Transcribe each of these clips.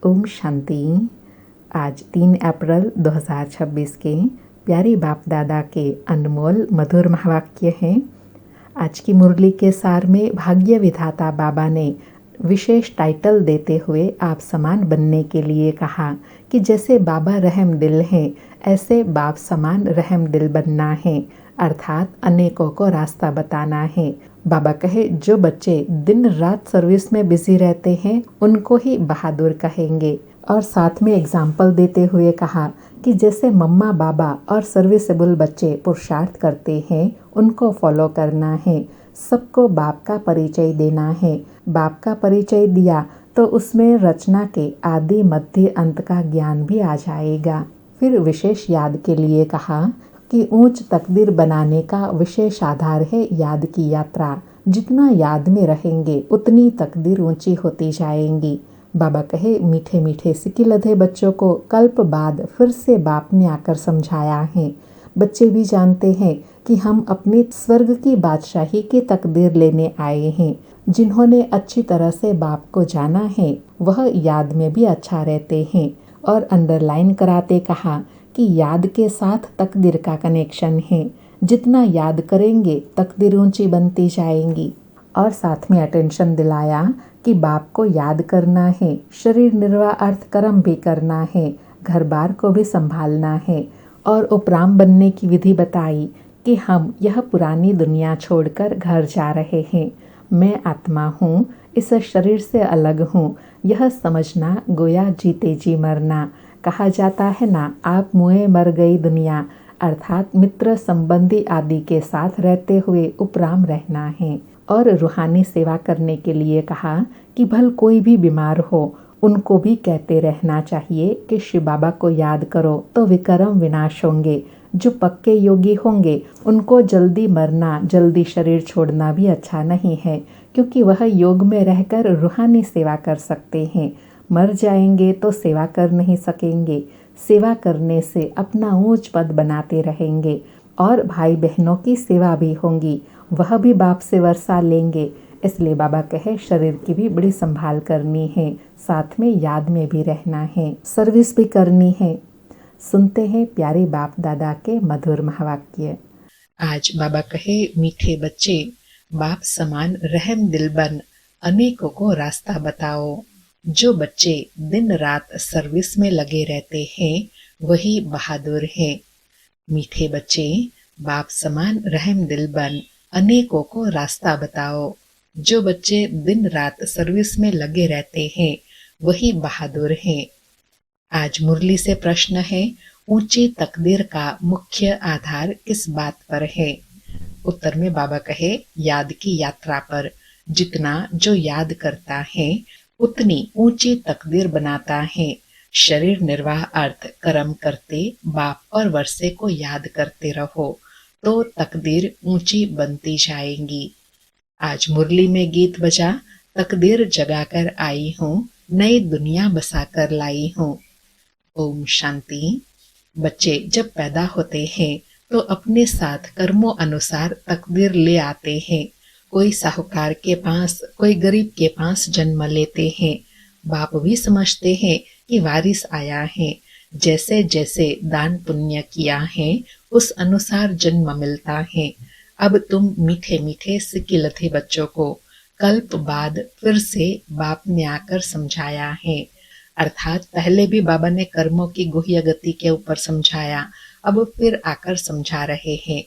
ओम शांति। आज 3 अप्रैल 2026 के प्यारे बाप दादा के अनमोल मधुर महावाक्य हैं। आज की मुरली के सार में भाग्य विधाता बाबा ने विशेष टाइटल देते हुए आप समान बनने के लिए कहा कि जैसे बाबा रहम दिल हैं, ऐसे बाप समान रहम दिल बनना है, अर्थात अनेकों को रास्ता बताना है। बाबा कहे जो बच्चे दिन रात सर्विस में बिजी रहते हैं उनको ही बहादुर कहेंगे। और साथ में एग्जाम्पल देते हुए कहा कि जैसे मम्मा बाबा और सर्विसेबल बच्चे पुरुषार्थ करते हैं उनको फॉलो करना है। सबको बाप का परिचय देना है। बाप का परिचय दिया तो उसमें रचना के आदि मध्य अंत का ज्ञान भी आ जाएगा। फिर विशेष याद के लिए कहा कि ऊंच तकदीर बनाने का विशेष आधार है याद की यात्रा। जितना याद में रहेंगे उतनी तकदीर ऊंची होती जाएंगी। बाबा कहे मीठे मीठे सिक्के लधे बच्चों को कल्प बाद फिर से बाप ने आकर समझाया है। बच्चे भी जानते हैं कि हम अपनी स्वर्ग की बादशाही की तकदीर लेने आए हैं। जिन्होंने अच्छी तरह से बाप को जाना है वह याद में भी अच्छा रहते हैं। और अंडरलाइन कराते कहा कि याद के साथ तकदीर का कनेक्शन है। जितना याद करेंगे तकदीर ऊंची बनती जाएंगी। और साथ में अटेंशन दिलाया कि बाप को याद करना है, शरीर निर्वाह अर्थ कर्म भी करना है, घर बार को भी संभालना है। और उपराम बनने की विधि बताई कि हम यह पुरानी दुनिया छोड़कर घर जा रहे हैं। मैं आत्मा हूँ, इस शरीर से अलग हूँ, यह समझना गोया जीते जी मरना। कहा जाता है ना, आप मुए मर गई दुनिया, अर्थात मित्र संबंधी आदि के साथ रहते हुए उपराम रहना है। और रूहानी सेवा करने के लिए कहा कि भल कोई भी बीमार हो उनको भी कहते रहना चाहिए कि शिव बाबा को याद करो तो विकर्म विनाश होंगे। जो पक्के योगी होंगे उनको जल्दी मरना, जल्दी शरीर छोड़ना भी अच्छा नहीं है, क्योंकि वह योग में रहकर रूहानी सेवा कर सकते हैं। मर जाएंगे तो सेवा कर नहीं सकेंगे। सेवा करने से अपना ऊंच पद बनाते रहेंगे और भाई बहनों की सेवा भी होंगी, वह भी बाप से वर्षा लेंगे। इसलिए बाबा कहे शरीर की भी बड़ी संभाल करनी है, साथ में याद में भी रहना है, सर्विस भी करनी है। सुनते हैं प्यारे बाप दादा के मधुर महावाक्य। आज बाबा कहे मीठे बच्चे बाप समान रहम दिल बन अनेकों को रास्ता बताओ। जो बच्चे दिन रात सर्विस में लगे रहते हैं वही बहादुर हैं। मीठे बच्चे बाप समान रहम दिल बन अनेकों को रास्ता बताओ। जो बच्चे दिन रात सर्विस में लगे रहते हैं वही बहादुर हैं। आज मुरली से प्रश्न है, ऊंची तकदीर का मुख्य आधार किस बात पर है? उत्तर में बाबा कहे याद की यात्रा पर। जितना जो याद करता है उतनी ऊंची तकदीर बनाता है। शरीर निर्वाह अर्थ कर्म करते बाप और वर्षे को याद करते रहो तो तकदीर ऊंची बनती जाएंगी। आज मुरली में गीत बजा, तकदीर जगाकर आई हूँ, नई दुनिया बसाकर लाई हूँ। ओम शांति। बच्चे जब पैदा होते हैं तो अपने साथ कर्मों अनुसार तकदीर ले आते हैं। कोई साहूकार के पास, कोई गरीब के पास जन्म लेते हैं। बाप भी समझते हैं कि वारिस आया है। जैसे जैसे दान पुण्य किया है उस अनुसार जन्म मिलता है। अब तुम मीठे मीठे सिक्के लथे बच्चों को कल्प बाद फिर से बाप ने आकर समझाया है। अर्थात पहले भी बाबा ने कर्मों की गुह्य गति के ऊपर समझाया, अब फिर आकर समझा रहे हैं।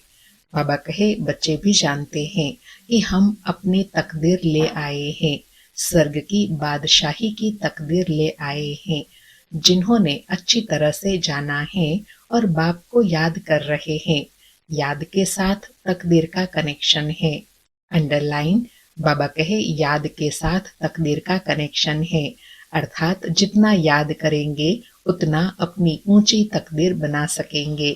बाबा कहे बच्चे भी जानते हैं कि हम अपनी तकदीर ले आए हैं, स्वर्ग की बादशाही की तकदीर ले आए हैं। जिन्होंने अच्छी तरह से जाना है और बाप को याद कर रहे हैं, याद के साथ तकदीर का कनेक्शन है। अंडरलाइन, बाबा कहे याद के साथ तकदीर का कनेक्शन है, अर्थात जितना याद करेंगे उतना अपनी ऊंची तकदीर बना सकेंगे।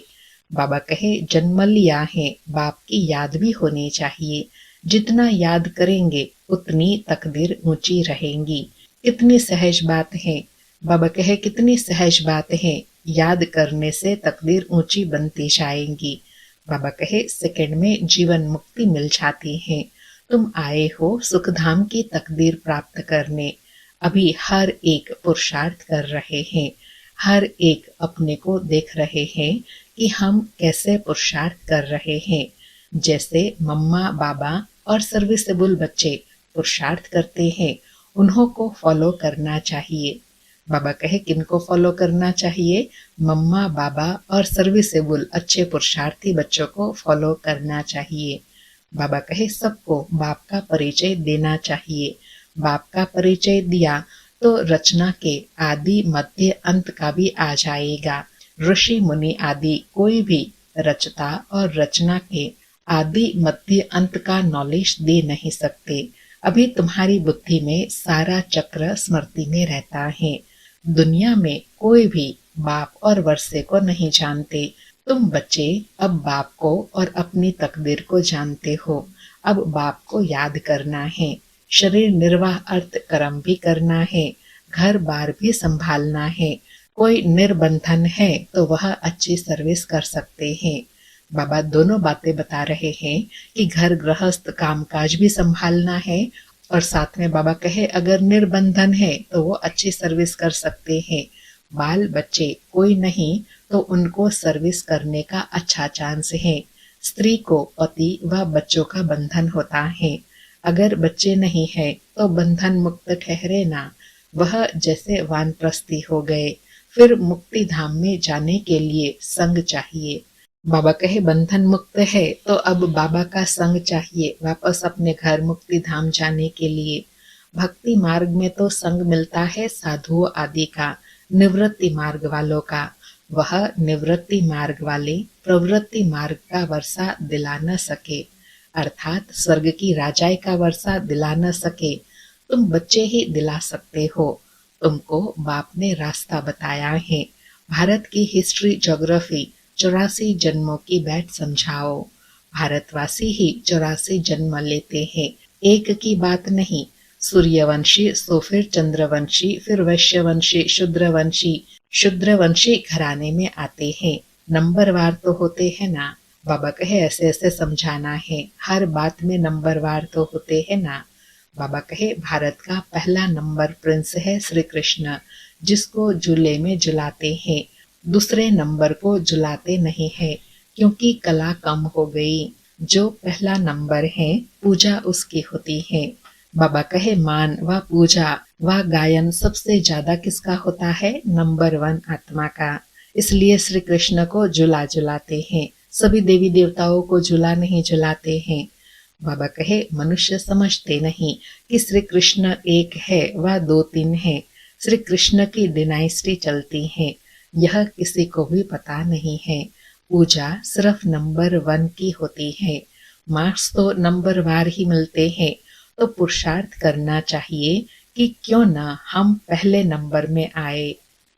बाबा कहे जन्म लिया है, बाप की याद भी होनी चाहिए। जितना याद करेंगे उतनी तकदीर ऊंची रहेंगी। कितनी सहज बात है। बाबा कहे कितनी सहज बात है, याद करने से तकदीर ऊंची बनती जाएंगी। बाबा कहे सेकंड में जीवन मुक्ति मिल जाती है। तुम आए हो सुखधाम की तकदीर प्राप्त करने। अभी हर एक पुरुषार्थ कर रहे हैं, हर एक अपने को देख रहे हैं कि हम कैसे पुरुषार्थ कर रहे हैं। जैसे मम्मा बाबा और सर्विसेबल बच्चे पुरुषार्थ करते हैं, उन्हों को फॉलो करना चाहिए। बाबा कहे किनको फॉलो करना चाहिए? मम्मा बाबा और सर्विसेबल अच्छे पुरुषार्थी बच्चों को फॉलो करना चाहिए। बाबा कहे सबको बाप का परिचय देना चाहिए। बाप का परिचय दिया तो रचना के आदि मध्य अंत का भी आ जाएगा। ऋषि मुनि आदि कोई भी रचता और रचना के आदि मध्य अंत का नॉलेज दे नहीं सकते। अभी तुम्हारी बुद्धि में सारा चक्र स्मृति में रहता है। दुनिया में कोई भी बाप और वर्षे को नहीं जानते। तुम बच्चे अब बाप को और अपनी तकदीर को जानते हो। अब बाप को याद करना है, शरीर निर्वाह अर्थ कर्म भी करना है, घर बार भी संभालना है। कोई निर्बंधन है तो वह अच्छी सर्विस कर सकते हैं। बाबा दोनों बातें बता रहे हैं कि घर गृहस्थ कामकाज भी संभालना है, और साथ में बाबा कहे अगर निर्बंधन है तो वो अच्छी सर्विस कर सकते हैं। बाल बच्चे कोई नहीं तो उनको सर्विस करने का अच्छा चांस है। स्त्री को पति व बच्चों का बंधन होता है। अगर बच्चे नहीं है तो बंधन मुक्त ठहरे ना, वह जैसे वानप्रस्थी हो गए। फिर मुक्ति धाम में जाने के लिए संग चाहिए। बाबा कहे बंधन मुक्त है तो अब बाबा का संग चाहिए वापस अपने घर मुक्ति धाम जाने के लिए। भक्ति मार्ग में तो संग मिलता है साधुओं आदि का, निवृत्ति मार्ग वालों का। वह निवृत्ति मार्ग वाले प्रवृत्ति मार्ग का वर्षा दिला न सके, अर्थात स्वर्ग की राजाई का वर्षा दिला न सके। तुम बच्चे ही दिला सकते हो। तुमको बाप ने रास्ता बताया है। भारत की हिस्ट्री ज्योग्राफी 84 जन्मों की बैठ समझाओ। भारतवासी ही 84 जन्म लेते हैं, एक की बात नहीं। सूर्यवंशी सो फिर चंद्रवंशी, फिर वैश्यवंशी, शूद्रवंशी घराने में आते हैं। नंबरवार तो होते हैं ना। बाबा कहे ऐसे ऐसे समझाना है, हर बात में नंबरवार तो होते हैं ना। बाबा कहे भारत का पहला नंबर प्रिंस है श्री कृष्ण, जिसको झूले में झुलाते हैं। दूसरे नंबर को झुलाते नहीं है क्योंकि कला कम हो गई। जो पहला नंबर है पूजा उसकी होती है। बाबा कहे मान व पूजा व गायन सबसे ज्यादा किसका होता है? नंबर 1 आत्मा का। इसलिए श्री कृष्ण को झुला झुलाते हैं, सभी देवी देवताओं को झुला नहीं झुलाते हैं। बाबा कहे मनुष्य समझते नहीं कि श्री कृष्ण एक है व 2-3 है। श्री कृष्ण की डिनाइस्टी चलती है, यह किसी को भी पता नहीं है। पूजा सिर्फ नंबर 1 की होती है। मार्क्स तो नंबर वार ही मिलते हैं। तो पुरुषार्थ करना चाहिए कि क्यों ना हम पहले नंबर में आए।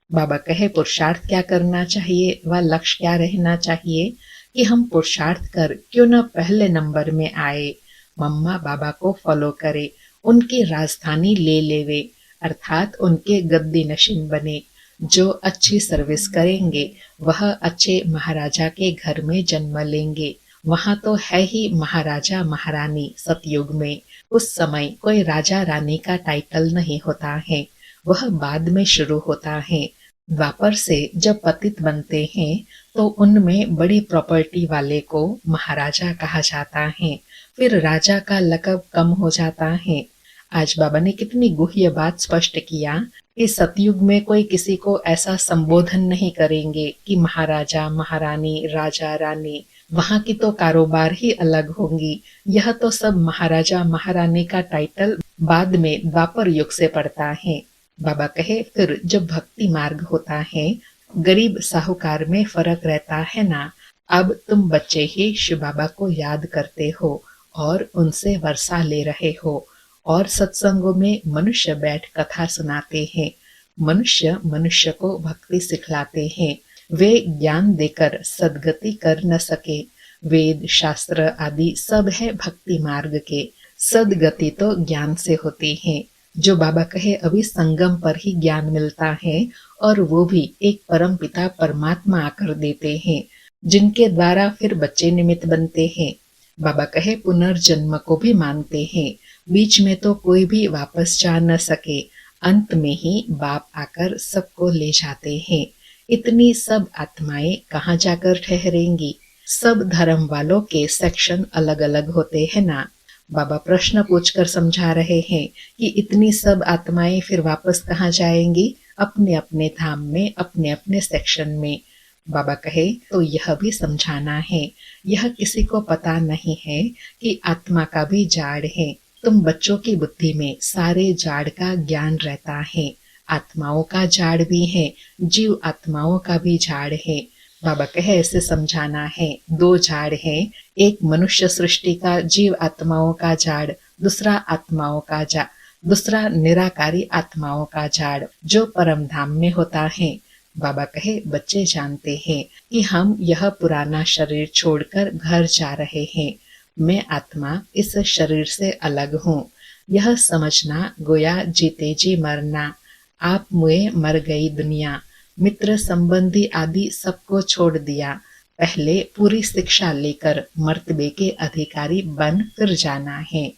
बाबा कहे पुरुषार्थ क्या करना चाहिए व लक्ष्य क्या रहना चाहिए कि हम पुरुषार्थ कर क्यों न पहले नंबर में आए। मम्मा बाबा को फॉलो करे, उनकी राजधानी ले लेवे, अर्थात उनके गद्दी नशीन बने। जो अच्छी सर्विस करेंगे वह अच्छे महाराजा के घर में जन्म लेंगे। वहां तो है ही महाराजा महारानी सतयुग में। उस समय कोई राजा रानी का टाइटल नहीं होता है, वह बाद में शुरू होता है। द्वापर से जब पतित बनते हैं तो उनमें बड़ी प्रॉपर्टी वाले को महाराजा कहा जाता है, फिर राजा का लक़ब कम हो जाता है। आज बाबा ने कितनी गुह्य बात स्पष्ट किया कि सतयुग में कोई किसी को ऐसा संबोधन नहीं करेंगे कि महाराजा महारानी राजा रानी। वहां की तो कारोबार ही अलग होंगी। यह तो सब महाराजा महारानी का टाइटल बाद में द्वापर युग से पड़ता है। बाबा कहे फिर जब भक्ति मार्ग होता है, गरीब साहूकार में फर्क रहता है ना। अब तुम बच्चे ही शिव बाबा को याद करते हो और उनसे वर्षा ले रहे हो, और सत्संगों में मनुष्य बैठ कथा सुनाते हैं। मनुष्य मनुष्य को भक्ति सिखलाते हैं। वे ज्ञान देकर सदगति कर न सके। वेद शास्त्र आदि सब है भक्ति मार्ग के। सदगति तो ज्ञान से होती है। जो बाबा कहे अभी संगम पर ही ज्ञान मिलता है, और वो भी एक परम पिता परमात्मा आकर देते हैं, जिनके द्वारा फिर बच्चे निमित्त बनते हैं। बाबा कहे पुनर्जन्म को भी मानते हैं। बीच में तो कोई भी वापस जा न सके। अंत में ही बाप आकर सबको ले जाते हैं। इतनी सब आत्माएं कहाँ जाकर ठहरेंगी? सब धर्म वालों के सेक्शन अलग अलग होते हैं ना। बाबा प्रश्न पूछकर समझा रहे हैं कि इतनी सब आत्माएं फिर वापस कहाँ जाएंगी? अपने अपने धाम में, अपने अपने सेक्शन में। बाबा कहे तो यह भी समझाना है, यह किसी को पता नहीं है कि आत्मा का भी जाड़ है। तुम बच्चों की बुद्धि में सारे जाड़ का ज्ञान रहता है। आत्माओं का जाड़ भी है, जीव आत्माओं का भी जाड़ है। बाबा कहे ऐसे समझाना है, दो जाड़ है, एक मनुष्य सृष्टि का जीव आत्माओं का जाड़, दूसरा आत्माओं का जाड़, दूसरा निराकारी आत्माओं का जाड़ जो परम धाम में होता है। बाबा कहे बच्चे जानते हैं कि हम यह पुराना शरीर छोड़कर घर जा रहे हैं। मैं आत्मा इस शरीर से अलग हूँ। यह समझना गोया जीते जी मरना। आप मुए मर गई दुनिया, मित्र संबंधी आदि सबको छोड़ दिया। पहले पूरी शिक्षा लेकर मर्तबे के अधिकारी बन फिर जाना है।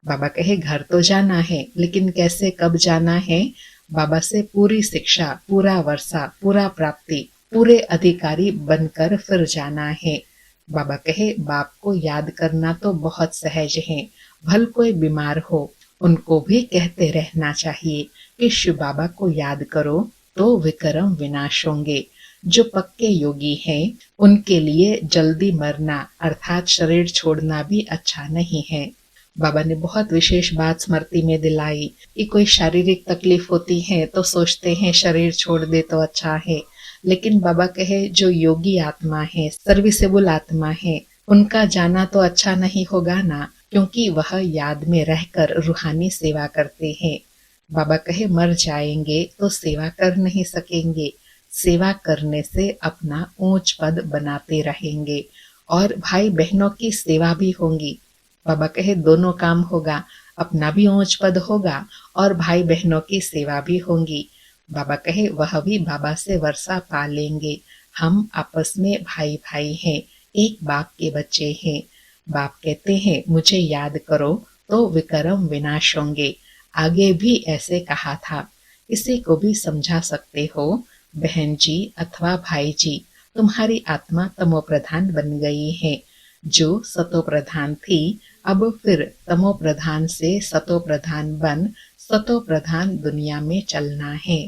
बाबा कहे घर तो जाना है, लेकिन कैसे कब जाना है? बाबा से पूरी शिक्षा, पूरा वर्षा, पूरा प्राप्ति, पूरे अधिकारी बनकर फिर जाना है। बाबा कहे बाप को याद करना तो बहुत सहज है। भल कोई बीमार हो, उनको भी कहते रहना चाहिए कि शिव बाबा को याद करो तो विक्रम विनाश होंगे। जो पक्के योगी हैं, उनके लिए जल्दी मरना अर्थात शरीर छोड़ना भी अच्छा नहीं है। बाबा ने बहुत विशेष बात स्मृति में दिलाई कि कोई शारीरिक तकलीफ होती है तो सोचते हैं शरीर छोड़ दे तो अच्छा है, लेकिन बाबा कहे जो योगी आत्मा है, सर्विसेबल आत्मा है, उनका जाना तो अच्छा नहीं होगा ना, क्योंकि वह याद में रहकर रूहानी सेवा करते हैं। बाबा कहे मर जाएंगे तो सेवा कर नहीं सकेंगे। सेवा करने से अपना ऊंच पद बनाते रहेंगे और भाई बहनों की सेवा भी होंगी। बाबा कहे दोनों काम होगा, अपना भी ऊंच पद होगा और भाई बहनों की सेवा भी होंगी। बाबा कहे वह भी बाबा से वर्षा पा लेंगे। हम आपस में भाई भाई हैं, एक बाप के बच्चे हैं। बाप कहते हैं मुझे याद करो तो विक्रम विनाश होंगे। आगे भी ऐसे कहा था। किसी को भी समझा सकते हो, बहन जी अथवा भाई जी, तुम्हारी आत्मा तमो प्रधान बन गई है। जो सतो प्रधान थी, अब फिर तमो प्रधान से सतो प्रधान बन सतो प्रधान दुनिया में चलना है।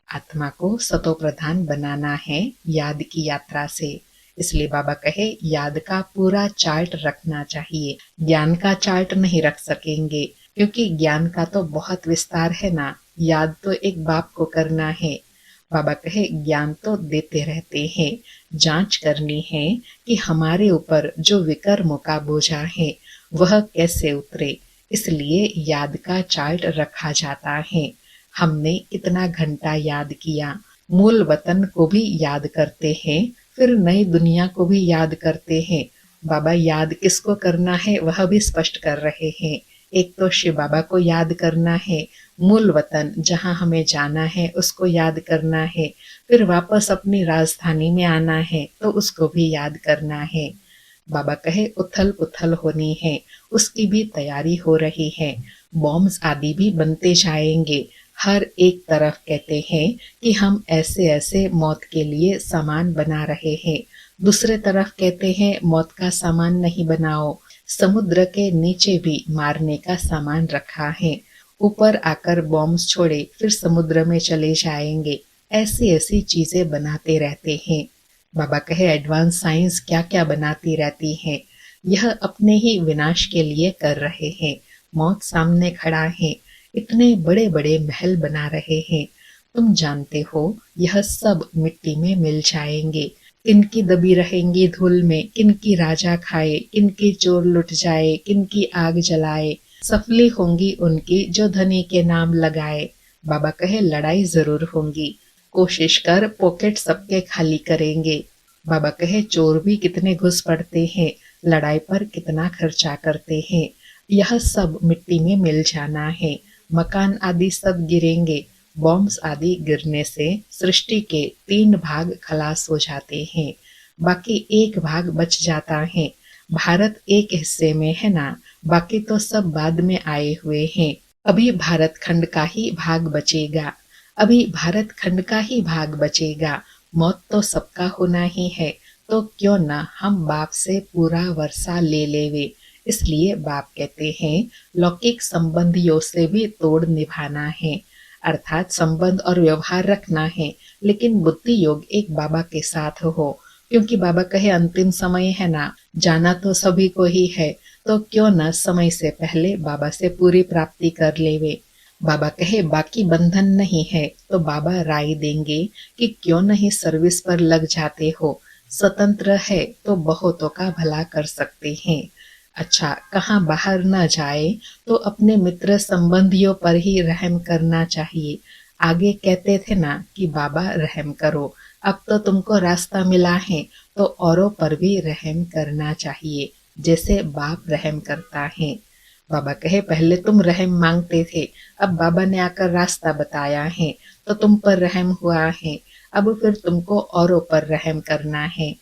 आत्मा को सतो प्रधान बनाना है याद की यात्रा से। इसलिए बाबा कहे याद का पूरा चार्ट रखना चाहिए। ज्ञान का चार्ट नहीं रख सकेंगे, क्योंकि ज्ञान का तो बहुत विस्तार है ना। याद तो एक बाप को करना है। बाबा कहे ज्ञान तो देते रहते हैं, जांच करनी है कि हमारे ऊपर जो विकर्मों का बोझा है वह कैसे उतरे। इसलिए याद का चार्ट रखा जाता है। हमने कितना घंटा याद किया, मूल वतन को भी याद करते हैं, फिर नई दुनिया को भी याद करते हैं। बाबा याद किसको करना है वह भी स्पष्ट कर रहे हैं। एक तो शिव बाबा को याद करना है, मूल वतन जहाँ हमें जाना है उसको याद करना है, फिर वापस अपनी राजधानी में आना है तो उसको भी याद करना है। बाबा कहे उथल पुथल होनी है, उसकी भी तैयारी हो रही है। बॉम्ब्स आदि भी बनते जाएंगे। हर एक तरफ कहते हैं कि हम ऐसे ऐसे मौत के लिए सामान बना रहे हैं, दूसरे तरफ कहते हैं मौत का सामान नहीं बनाओ। समुद्र के नीचे भी मारने का सामान रखा है। ऊपर आकर बॉम्ब्स छोड़े फिर समुद्र में चले जाएंगे। ऐसी ऐसी चीजें बनाते रहते हैं। बाबा कहे एडवांस साइंस क्या क्या बनाती रहती है, यह अपने ही विनाश के लिए कर रहे हैं। मौत सामने खड़ा है, इतने बड़े बड़े महल बना रहे हैं। तुम जानते हो यह सब मिट्टी में मिल जाएंगे। किनकी दबी रहेंगी धूल में, किनकी राजा खाए, किनकी चोर लुट जाए, किनकी आग जलाए। सफली होंगी उनकी जो धनी के नाम लगाए। बाबा कहे लड़ाई जरूर होंगी, कोशिश कर पॉकेट सबके खाली करेंगे। बाबा कहे चोर भी कितने घुस पड़ते हैं, लड़ाई पर कितना खर्चा करते हैं। यह सब मिट्टी में मिल जाना है। मकान आदि सब गिरेंगे। बॉम्ब्स आदि गिरने से सृष्टि के 3 भाग खलास हो जाते हैं, बाकी 1 भाग बच जाता है। भारत एक हिस्से में है ना, बाकी तो सब बाद में आए हुए हैं। अभी भारत खंड का ही भाग बचेगा, अभी भारत खंड का ही भाग बचेगा, मौत तो सबका होना ही है, तो क्यों न हम बाप से पूरा वर्षा ले लेवे। इसलिए बाप कहते हैं लौकिक संबंधियों से भी तोड़ निभाना है, अर्थात संबंध और व्यवहार रखना है, लेकिन बुद्धि योग एक बाबा के साथ हो, क्योंकि बाबा कहे अंतिम समय है ना, जाना तो सभी को ही है, तो क्यों न समय से पहले बाबा से पूरी प्राप्ति कर लेवे। बाबा कहे बाकी बंधन नहीं है, तो बाबा राय देंगे कि क्यों नहीं सर्विस पर लग जाते हो, स्वतंत्र है तो बहुतों का भला कर सकते हैं। अच्छा, कहाँ बाहर न जाए तो अपने मित्र संबंधियों पर ही रहम करना चाहिए। आगे कहते थे ना कि बाबा रहम करो, अब तो तुमको रास्ता मिला है तो औरों पर भी रहम करना चाहिए, जैसे बाप रहम करता है। बाबा कहे पहले तुम रहम मांगते थे, अब बाबा ने आकर रास्ता बताया है तो तुम पर रहम हुआ है, अब फिर तुमको औरों पर रहम करना है।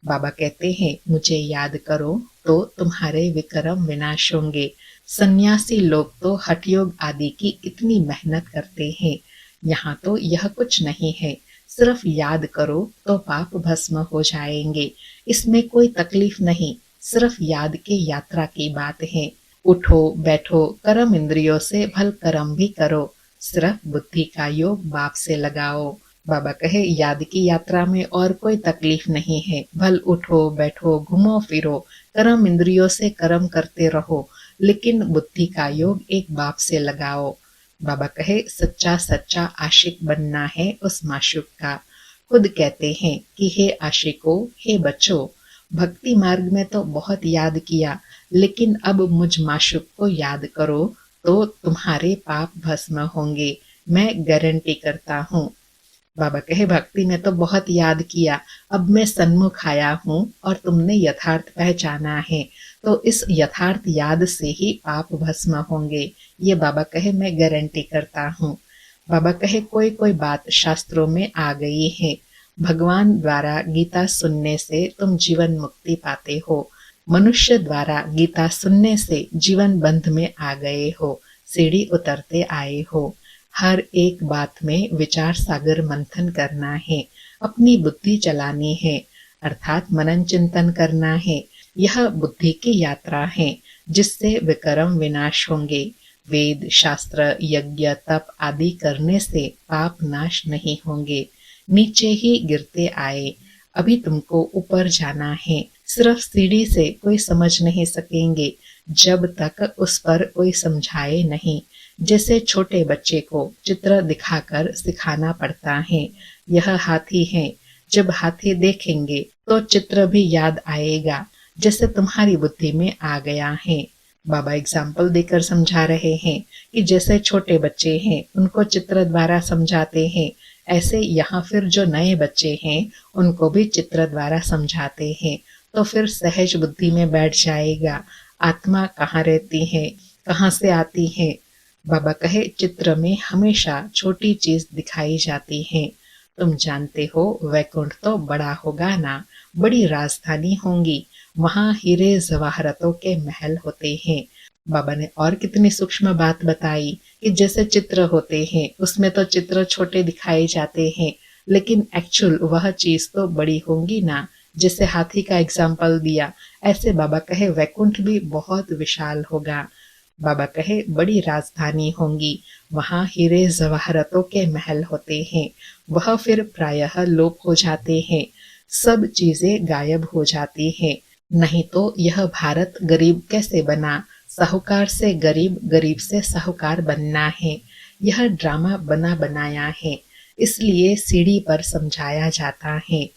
बाबा कहते हैं मुझे याद करो तो तुम्हारे विक्रम विनाश होंगे। सन्यासी लोग तो हठयोग आदि की इतनी मेहनत करते हैं, यहाँ तो यह कुछ नहीं है, सिर्फ याद करो तो पाप भस्म हो जाएंगे, इसमें कोई तकलीफ नहीं, सिर्फ याद के यात्रा की बात है। उठो बैठो कर्म इंद्रियों से भल कर्म भी करो, सिर्फ बुद्धि का योग बाप से लगाओ। बाबा कहे याद की यात्रा में और कोई तकलीफ नहीं है, भल उठो बैठो घूमो फिरो कर्म इंद्रियों से कर्म करते रहो, लेकिन बुद्धि का योग एक बाप से लगाओ। बाबा कहे सच्चा सच्चा आशिक बनना है उस माशूक का। खुद कहते हैं कि हे आशिको, हे बच्चों, भक्ति मार्ग में तो बहुत याद किया, लेकिन अब मुझ माशूक को याद करो तो तुम्हारे पाप भस्म होंगे, मैं गारंटी करता हूँ। बाबा कहे भक्ति में तो बहुत याद किया, अब मैं सन्मुख आया हूँ और तुमने यथार्थ पहचाना है, तो इस यथार्थ याद से ही पाप भस्म होंगे, ये बाबा कहे मैं गारंटी करता हूँ। बाबा कहे कोई कोई बात शास्त्रों में आ गई है, भगवान द्वारा गीता सुनने से तुम जीवन मुक्ति पाते हो, मनुष्य द्वारा गीता सुनने से जीवन बंध में आ गए हो, सीढ़ी उतरते आए हो। हर एक बात में विचार सागर मंथन करना है, अपनी बुद्धि चलानी है, अर्थात मनन चिंतन करना है, यह बुद्धि की यात्रा है जिससे विक्रम विनाश होंगे। वेद शास्त्र यज्ञ तप आदि करने से पाप नाश नहीं होंगे, नीचे ही गिरते आए। अभी तुमको ऊपर जाना है, सिर्फ सीढ़ी से कोई समझ नहीं सकेंगे जब तक उस पर कोई समझाए नहीं। जैसे छोटे बच्चे को चित्र दिखाकर सिखाना पड़ता है, यह हाथी है, जब हाथी देखेंगे तो चित्र भी याद आएगा, जैसे तुम्हारी बुद्धि में आ गया है। बाबा एग्जाम्पल देकर समझा रहे हैं कि जैसे छोटे बच्चे हैं उनको चित्र द्वारा समझाते हैं, ऐसे यहाँ फिर जो नए बच्चे हैं उनको भी चित्र द्वारा समझाते हैं, तो फिर सहज बुद्धि में बैठ जाएगा आत्मा कहाँ रहती है, कहाँ से आती है। बाबा कहे चित्र में हमेशा छोटी चीज दिखाई जाती है। तुम जानते हो वैकुंठ तो बड़ा होगा ना, बड़ी राजधानी होंगी, वहां हीरे जवाहरतों के महल होते हैं। बाबा ने और कितनी सूक्ष्म बात बताई कि जैसे चित्र होते हैं उसमें तो चित्र छोटे दिखाए जाते हैं, लेकिन एक्चुअल वह चीज तो बड़ी होंगी ना, जैसे हाथी का एग्जाम्पल दिया, ऐसे बाबा कहे वैकुंठ भी बहुत विशाल होगा। बाबा कहे बड़ी राजधानी होंगी, वहां हीरे जवाहरतों के महल होते हैं, वह फिर प्रायः लोप हो जाते हैं, सब चीजें गायब हो जाती हैं, नहीं तो यह भारत गरीब कैसे बना, साहूकार से गरीब, गरीब से साहूकार बनना है, यह ड्रामा बना बनाया है, इसलिए सीढ़ी पर समझाया जाता है।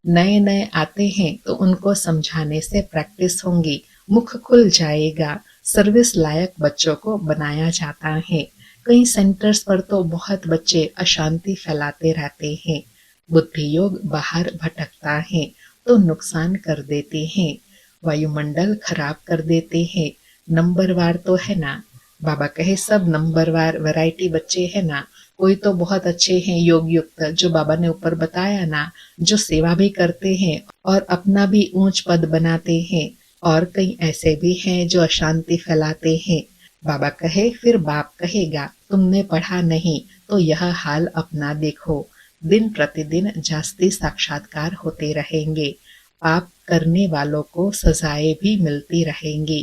नए नए आते हैं तो उनको समझाने से प्रैक्टिस होंगी, मुख खुल जाएगा, सर्विस लायक बच्चों को बनाया जाता है। कई सेंटर्स पर तो बहुत बच्चे अशांति फैलाते रहते हैं, बुद्धि योग बाहर भटकता है तो नुकसान कर देते हैं, वायुमंडल खराब कर देते हैं, नंबरवार तो है ना। बाबा कहे सब नंबरवार वैरायटी बच्चे है ना, कोई तो बहुत अच्छे हैं योग युक्त, जो बाबा ने ऊपर बताया ना, जो सेवा भी करते हैं और अपना भी ऊंच पद बनाते हैं, और कई ऐसे भी हैं जो अशांति फैलाते हैं। बाबा कहे फिर बाप कहेगा तुमने पढ़ा नहीं तो यह हाल अपना देखो। दिन प्रतिदिन जास्ती साक्षात्कार होते रहेंगे। पाप करने वालों को सजाएं भी मिलती रहेंगी।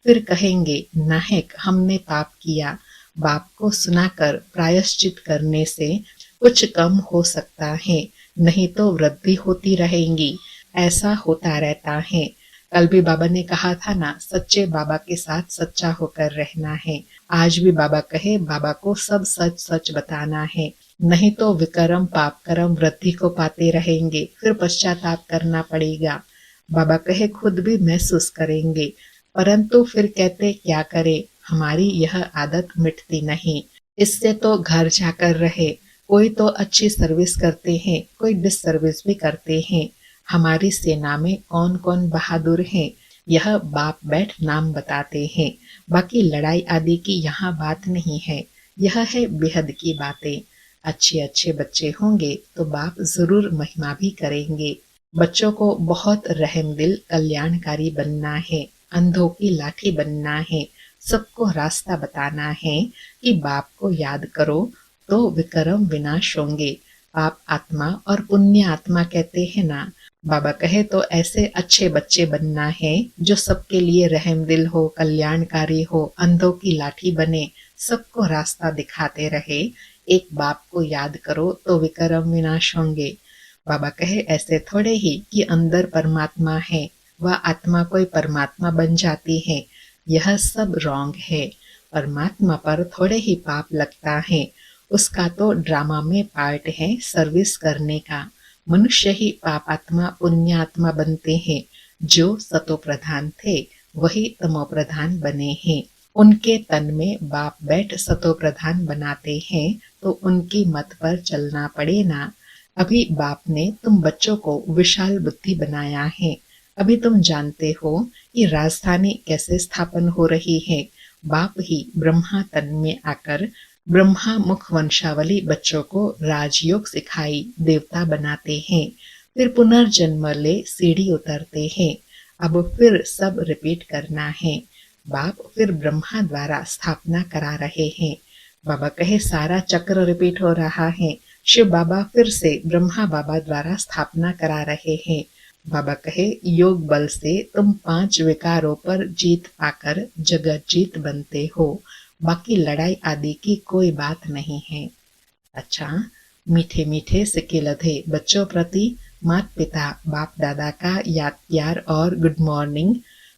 फिर कहेंगे नाहक हमने पाप किया। बाप को सुनाकर प्रायश्चित करने से कुछ कम हो सकता है, नहीं तो वृद्धि होती रहेंगी। ऐसा होता रहता है। कल भी बाबा ने कहा था ना, सच्चे बाबा के साथ सच्चा होकर रहना है। आज भी बाबा कहे बाबा को सब सच सच बताना है, नहीं तो विकर्म पाप कर्म वृद्धि को पाते रहेंगे, फिर पश्चाताप करना पड़ेगा। बाबा कहे खुद भी महसूस करेंगे, परंतु फिर कहते क्या करे, हमारी यह आदत मिटती नहीं। इससे तो घर जाकर रहे। कोई तो अच्छी सर्विस करते हैं, कोई डिस सर्विस भी करते हैं। हमारी सेना में कौन कौन बहादुर हैं, यह बाप बैठ नाम बताते हैं। बाकी लड़ाई आदि की यहाँ बात नहीं है, यह है बेहद की बातें। अच्छे अच्छे बच्चे होंगे तो बाप जरूर महिमा भी करेंगे। बच्चों को बहुत रहमदिल कल्याणकारी बनना है, अंधों की लाठी बनना है, सबको रास्ता बताना है कि बाप को याद करो तो विकर्म विनाश होंगे। पाप आत्मा और पुण्य आत्मा कहते हैं ना। बाबा कहे तो ऐसे अच्छे बच्चे बनना है जो सबके लिए रहमदिल हो, कल्याणकारी हो, अंधों की लाठी बने, सबको रास्ता दिखाते रहे। एक बाप को याद करो तो विकर्म विनाश होंगे। बाबा कहे ऐसे थोड़े ही कि अंदर परमात्मा है, वह आत्मा कोई परमात्मा बन जाती है। यह सब रॉन्ग है। परमात्मा पर थोड़े ही पाप लगता है, उसका तो ड्रामा में पार्ट है सर्विस करने का। मनुष्य ही पापात्मा पुण्यात्मा बनते हैं। जो सतो प्रधान थे वही तमो प्रधान बने हैं। उनके तन में बाप बैठ सतो प्रधान बनाते हैं तो उनकी मत पर चलना पड़े ना। अभी बाप ने तुम बच्चों को विशाल बुद्धि बनाया है। अभी तुम जानते हो कि राजधानी कैसे स्थापन हो रही है। बाप ही ब्रह्मा तन में आकर ब्रह्मा मुख वंशावली बच्चों को राजयोग सिखाई देवता बनाते हैं, फिर पुनर्जन्म ले सीढ़ी उतरते हैं। अब फिर सब रिपीट करना है। बाप फिर ब्रह्मा द्वारा स्थापना करा रहे हैं। बाबा कहे सारा चक्र रिपीट हो रहा है। शिव बाबा फिर से ब्रह्मा बाबा द्वारा स्थापना करा रहे हैं। बाबा कहे योग बल से तुम 5 विकारों पर जीत पाकर जगत जीत बनते हो। बाकी लड़ाई आदि की कोई बात नहीं है। अच्छा, मीठे मीठे सिक्के लधे बच्चों प्रति माता पिता बाप दादा का याद प्यार और गुड मॉर्निंग।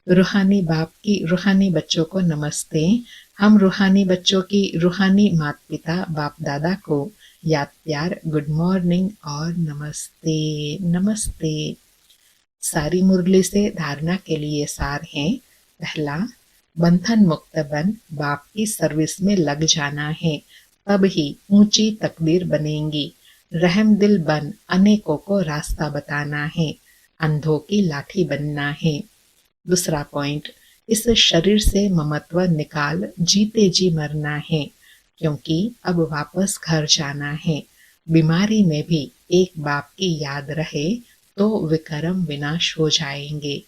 रूहानी बाप की रूहानी बच्चों को नमस्ते। हम रूहानी बच्चों की रूहानी माता पिता बाप दादा को याद प्यार गुड मॉर्निंग और नमस्ते नमस्ते। सारी मुरली से धारणा के लिए सार हैं। पहला, बंधन मुक्त बन बाप की सर्विस में लग जाना है, तब ही ऊंची तकदीर बनेंगी। रहम दिल बन अनेकों को रास्ता बताना है, अंधों की लाठी बनना है। दूसरा पॉइंट, इस शरीर से ममत्व निकाल जीते जी मरना है, क्योंकि अब वापस घर जाना है। बीमारी में भी एक बाप की याद रहे तो विकर्म विनाश हो जाएंगे।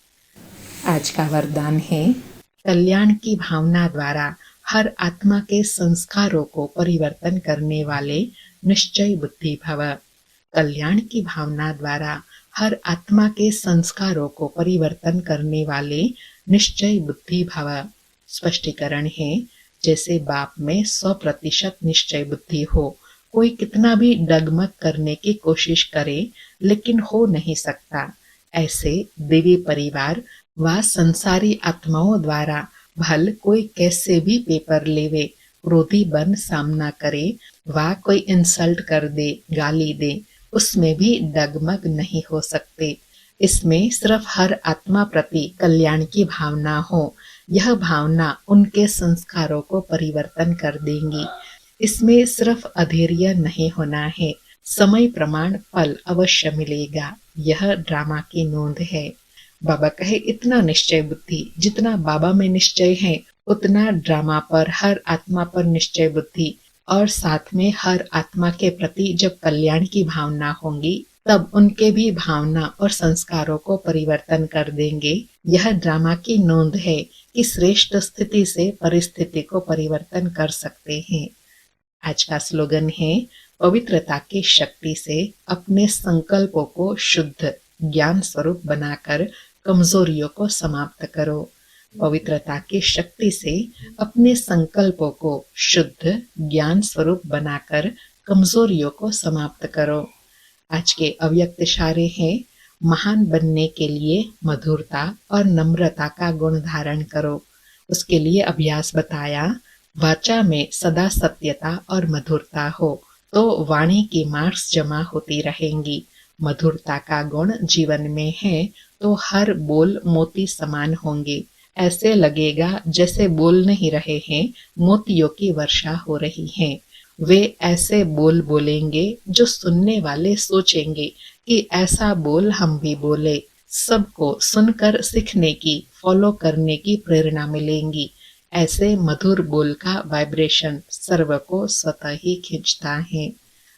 आज का वरदान है, कल्याण की भावना द्वारा हर आत्मा के संस्कारों को परिवर्तन करने वाले निश्चय बुद्धि भव। कल्याण की भावना द्वारा हर आत्मा के संस्कारों को परिवर्तन करने वाले निश्चय बुद्धि भव। स्पष्टीकरण है, जैसे बाप में 100% निश्चय बुद्धि हो, कोई कितना भी डगमग करने की कोशिश करे लेकिन हो नहीं सकता। ऐसे देवी परिवार व संसारी आत्माओं द्वारा भल कोई कैसे भी पेपर लेवे, क्रोधी बन सामना करे व कोई इंसल्ट कर दे, गाली दे, उसमें भी डगमग नहीं हो सकते। इसमें सिर्फ हर आत्मा प्रति कल्याण की भावना हो, यह भावना उनके संस्कारों को परिवर्तन कर देंगी। इसमें सिर्फ अधैर्य नहीं होना है, समय प्रमाण फल अवश्य मिलेगा। यह ड्रामा की नोंद है। बाबा कहे इतना निश्चय बुद्धि, जितना बाबा में निश्चय है उतना ड्रामा पर हर आत्मा पर निश्चय बुद्धि, और साथ में हर आत्मा के प्रति जब कल्याण की भावना होंगी तब उनके भी भावना और संस्कारों को परिवर्तन कर देंगे। यह ड्रामा की नोंद है कि श्रेष्ठ स्थिति से परिस्थिति को परिवर्तन कर सकते हैं। आज का स्लोगन है, पवित्रता की शक्ति से अपने संकल्पों को शुद्ध ज्ञान स्वरूप बनाकर कमजोरियों को समाप्त करो। पवित्रता की शक्ति से अपने संकल्पों को शुद्ध ज्ञान स्वरूप बनाकर कमजोरियों को समाप्त करो। आज के अव्यक्त इशारे हैं, महान बनने के लिए मधुरता और नम्रता का गुण धारण करो। उसके लिए अभ्यास बताया, वाचा में सदा सत्यता और मधुरता हो तो वाणी की मार्क्स जमा होती रहेंगी। मधुरता का गुण जीवन में है तो हर बोल मोती समान होंगे। ऐसे लगेगा जैसे बोल नहीं रहे हैं, मोतियों की वर्षा हो रही है। वे ऐसे बोल बोलेंगे जो सुनने वाले सोचेंगे कि ऐसा बोल हम भी बोले। सबको सुनकर सीखने की, फॉलो करने की प्रेरणा मिलेंगी। ऐसे मधुर बोल का वाइब्रेशन सर्व को स्वतः ही खींचता है।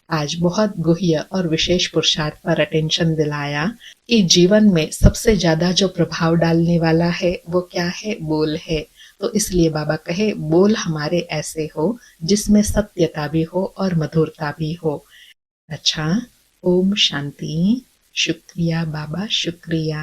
आज बहुत गुह्य और विशेष पुरुषार्थ पर अटेंशन दिलाया कि जीवन में सबसे ज्यादा जो प्रभाव डालने वाला है वो क्या है? बोल है। तो इसलिए बाबा कहे, बोल हमारे ऐसे हो जिसमें सत्यता भी हो और मधुरता भी हो। अच्छा, ओम शांति। शुक्रिया बाबा, शुक्रिया।